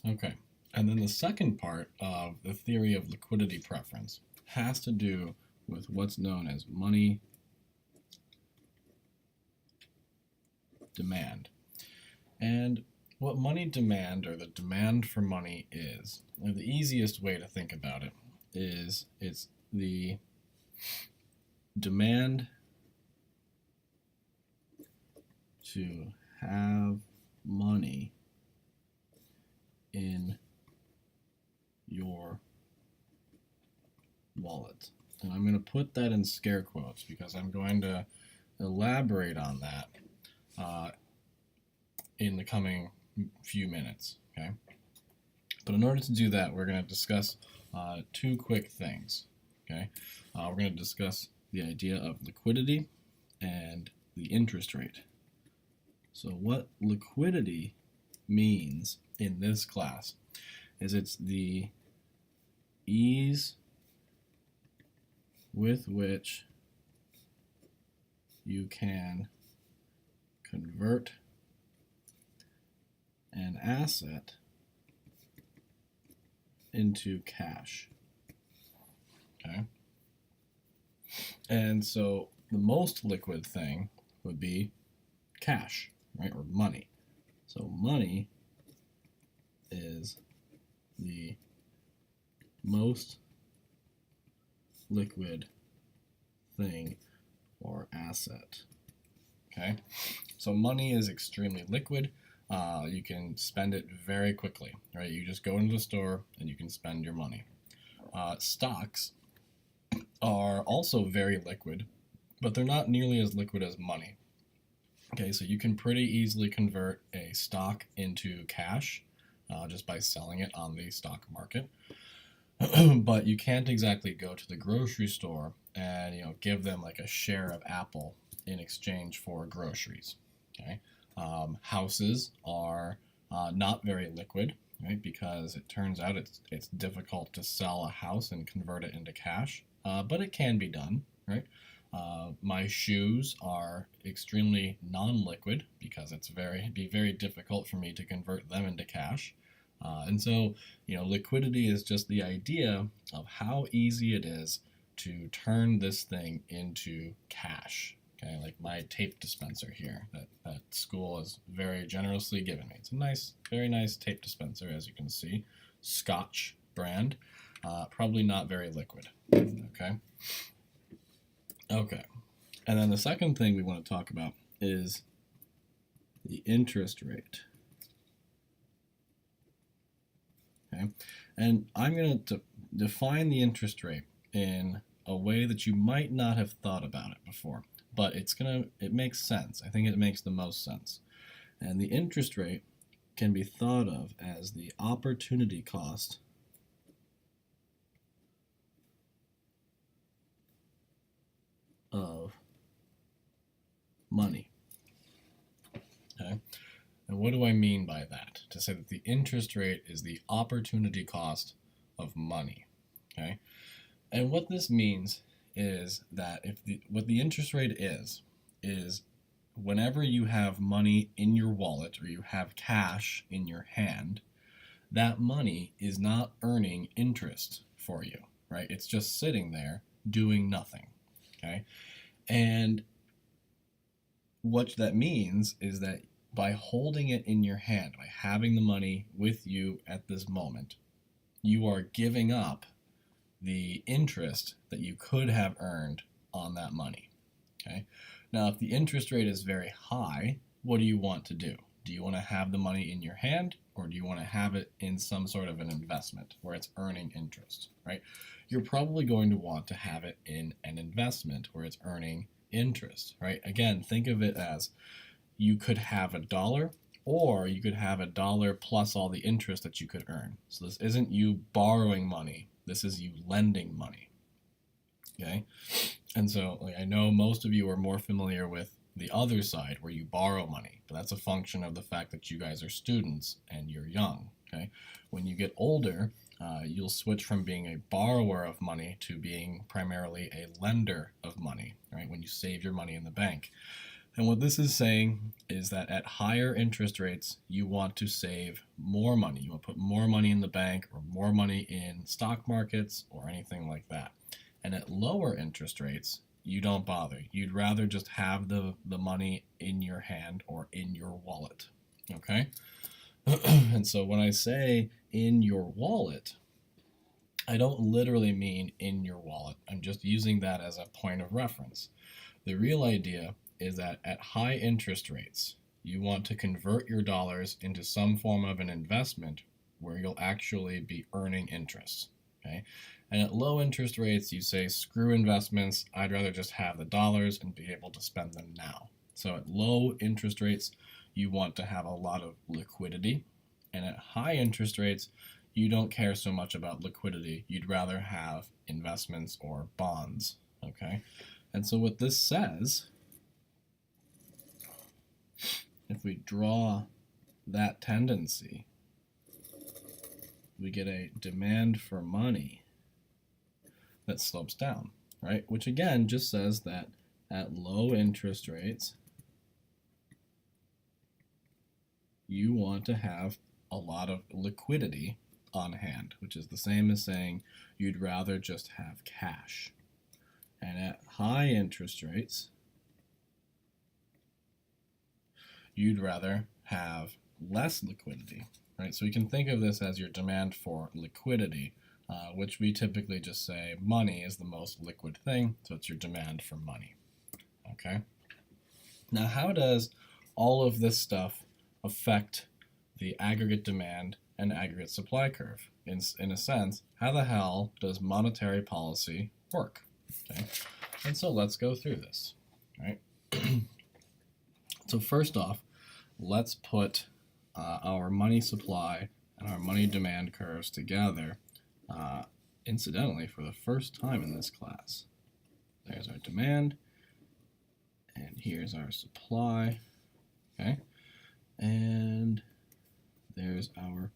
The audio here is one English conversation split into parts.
Okay. And then the second part of the theory of liquidity preference has to do with what's known as money demand. And what money demand, or the demand for money, is, or the easiest way to think about it is it's the demand to have money in your wallet. And I'm going to put that in scare quotes because I'm going to elaborate on that in the coming few minutes. Okay. But in order to do that, we're going to discuss two quick things. Okay. We're going to discuss the idea of liquidity and the interest rate. So what liquidity means in this class is it's the ease with which you can convert an asset into cash. Okay. And so the most liquid thing would be cash, right, or money. So money is the most liquid thing or asset. Okay, so money is extremely liquid. You can spend it very quickly, right? You just go into the store and you can spend your money. Stocks are also very liquid, but they're not nearly as liquid as money. Okay, so you can pretty easily convert a stock into cash just by selling it on the stock market. But you can't exactly go to the grocery store and give them like a share of Apple in exchange for groceries. Okay, houses are not very liquid, right? Because it turns out it's difficult to sell a house and convert it into cash, but it can be done, right? My shoes are extremely non-liquid because it'd be very difficult for me to convert them into cash. And so, liquidity is just the idea of how easy it is to turn this thing into cash. Okay, like my tape dispenser here that school has very generously given me. It's a very nice tape dispenser, as you can see. Scotch brand. Probably not very liquid. Okay. Okay. And then the second thing we want to talk about is the interest rate. Okay, and I'm going to define the interest rate in a way that you might not have thought about it before, but it makes sense. I think it makes the most sense. And the interest rate can be thought of as the opportunity cost of money. Okay. And what do I mean by that? To say that the interest rate is the opportunity cost of money. Okay? And what this means is that what the interest rate is whenever you have money in your wallet or you have cash in your hand, that money is not earning interest for you, right? It's just sitting there doing nothing. Okay? And what that means is that by holding it in your hand, by having the money with you at this moment, you are giving up the interest that you could have earned on that money. Okay. Now, if the interest rate is very high, what do you want to do? Do you want to have the money in your hand, or do you want to have it in some sort of an investment where it's earning interest, right? You're probably going to want to have it in an investment where it's earning interest, right? Again, think of it as you could have $1, or you could have $1 plus all the interest that you could earn. So this isn't you borrowing money. This is you lending money. Okay? And so I know most of you are more familiar with the other side where you borrow money, but that's a function of the fact that you guys are students and you're young. Okay? When you get older, you'll switch from being a borrower of money to being primarily a lender of money, right? When you save your money in the bank. And what this is saying is that at higher interest rates, you want to save more money. You want to put more money in the bank or more money in stock markets or anything like that. And at lower interest rates, you don't bother. You'd rather just have the money in your hand or in your wallet. Okay? And so when I say in your wallet, I don't literally mean in your wallet. I'm just using that as a point of reference. The real idea is that at high interest rates, you want to convert your dollars into some form of an investment where you'll actually be earning interest. Okay? And at low interest rates, you say, screw investments, I'd rather just have the dollars and be able to spend them now. So at low interest rates, you want to have a lot of liquidity. And at high interest rates, you don't care so much about liquidity. You'd rather have investments or bonds. Okay? And so what this says, if we draw that tendency, we get a demand for money that slopes down, right? Which again just says that at low interest rates, you want to have a lot of liquidity on hand, which is the same as saying you'd rather just have cash. And at high interest rates, you'd rather have less liquidity, right? So you can think of this as your demand for liquidity, which we typically just say money is the most liquid thing, so it's your demand for money, okay? Now, how does all of this stuff affect the aggregate demand and aggregate supply curve? In a sense, how the hell does monetary policy work? Okay, and so let's go through this, right? So first off, let's put our money supply and our money demand curves together, incidentally, for the first time in this class. There's our demand, and here's our supply, okay? And there's our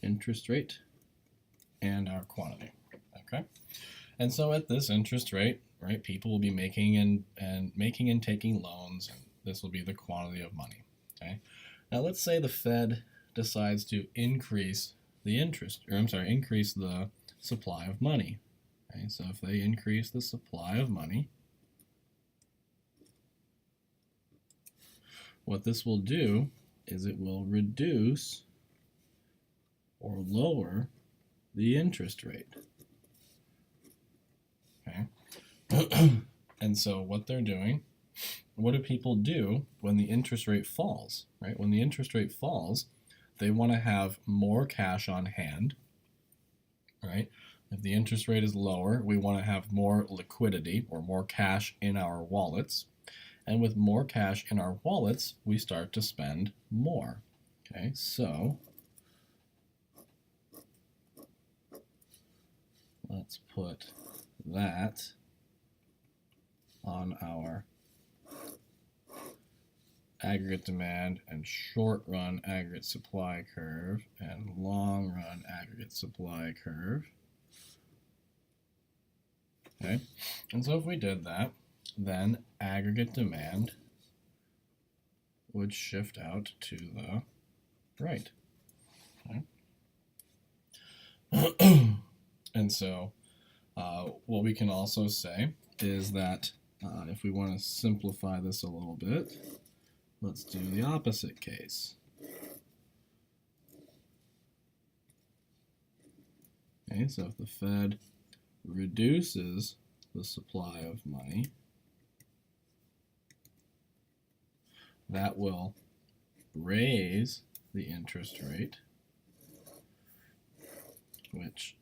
interest rate and our quantity, okay? And so at this interest rate, right, people will be making and taking loans, and this will be the quantity of money, okay? Now let's say the Fed decides to increase the increase the supply of money, okay? So if they increase the supply of money, what this will do is it will reduce or lower the interest rate, okay? And so what they're doing, what do people do when the interest rate falls, right? When the interest rate falls, they want to have more cash on hand, right? If the interest rate is lower, we want to have more liquidity or more cash in our wallets. And with more cash in our wallets, we start to spend more, okay? So let's put that on our aggregate demand and short-run aggregate supply curve and long-run aggregate supply curve. Okay, and so if we did that, then aggregate demand would shift out to the right. Okay. And so what we can also say is that if we want to simplify this a little bit, let's do the opposite case. Okay, so if the Fed reduces the supply of money, that will raise the interest rate, which,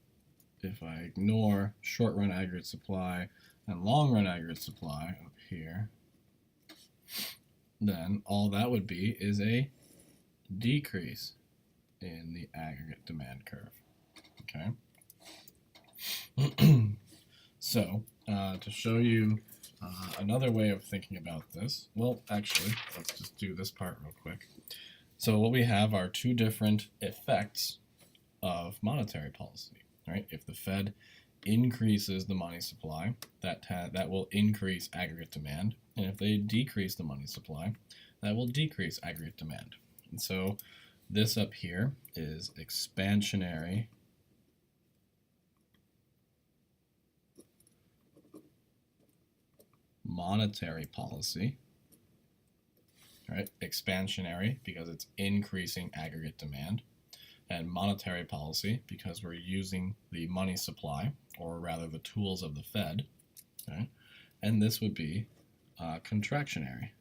if I ignore short-run aggregate supply and long-run aggregate supply up here, then all that would be is a decrease in the aggregate demand curve, okay? So, to show you another way of thinking about this, well, actually, let's just do this part real quick. So what we have are two different effects of monetary policy, right? If the Fed increases the money supply, that will increase aggregate demand. And if they decrease the money supply, that will decrease aggregate demand. And so this up here is expansionary monetary policy. Right? Expansionary because it's increasing aggregate demand, and monetary policy because we're using the money supply, or rather the tools of the Fed. Okay? And this would be contractionary.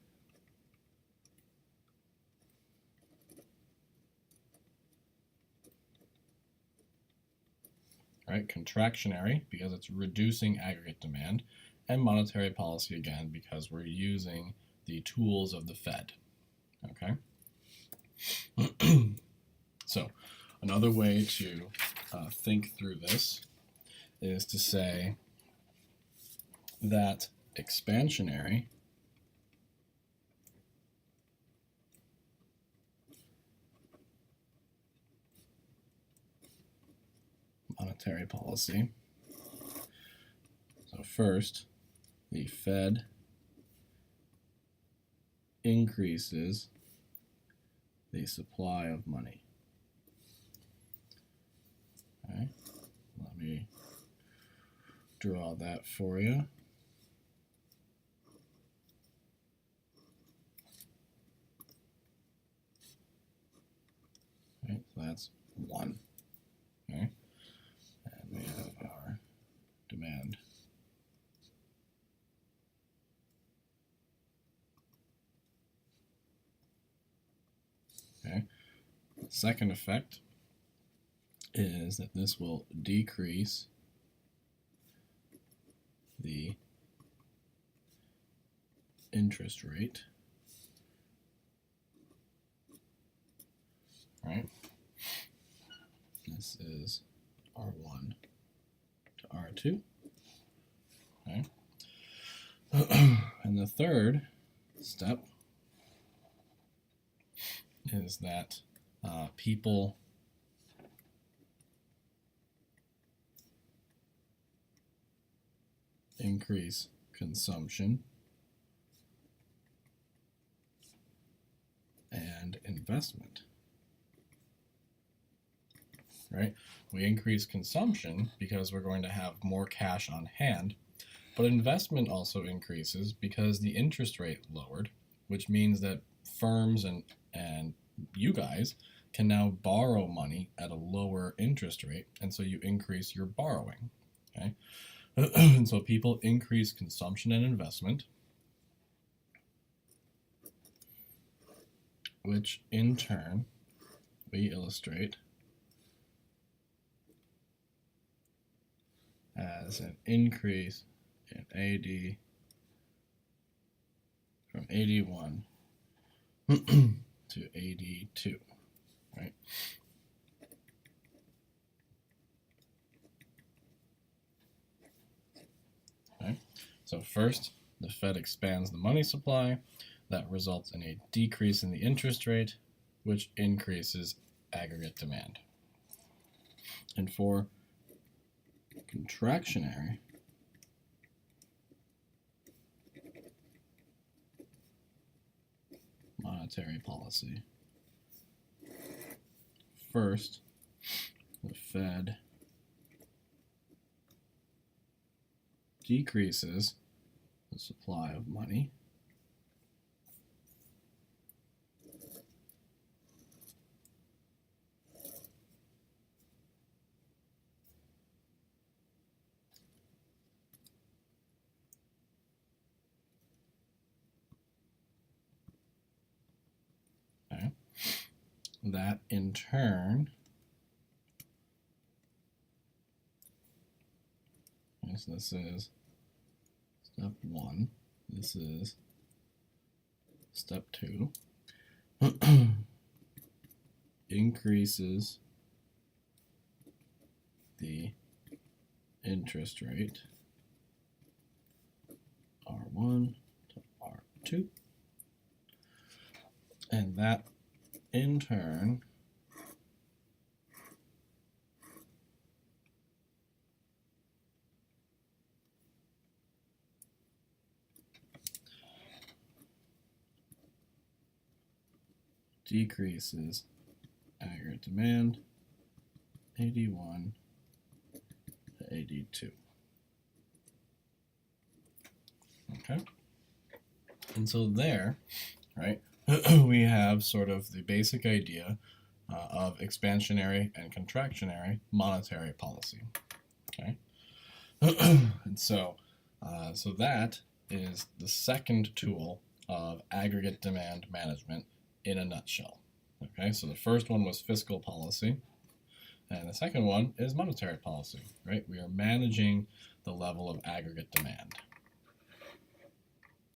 Right? Contractionary because it's reducing aggregate demand, and monetary policy again because we're using the tools of the Fed. Okay? So another way to think through this is to say that expansionary monetary policy. So first, the Fed increases the supply of money. Okay, let me draw that for you. Okay, so that's 1. Okay, and we have our demand. Okay, the second effect is that this will decrease the interest rate. Right? This is R1 to R2. Okay? And the third step is that people increase consumption and investment. Right? We increase consumption because we're going to have more cash on hand, but investment also increases because the interest rate lowered, which means that firms and you guys can now borrow money at a lower interest rate, and so you increase your borrowing. Okay? And so people increase consumption and investment, which in turn we illustrate as an increase in AD from AD1 to AD2, right? Okay. So first, the Fed expands the money supply. That results in a decrease in the interest rate, which increases aggregate demand. And for contractionary, monetary policy, first, the Fed decreases the supply of money. Okay. That in turn, so this is step 1, this is step 2, increases the interest rate R1 to R2, and that in turn decreases aggregate demand 81 to 82. Okay, and so there, right, we have sort of the basic idea of expansionary and contractionary monetary policy. Okay, and so that is the second tool of aggregate demand management in a nutshell. Okay, so the first one was fiscal policy, and the second one is monetary policy, right? We are managing the level of aggregate demand.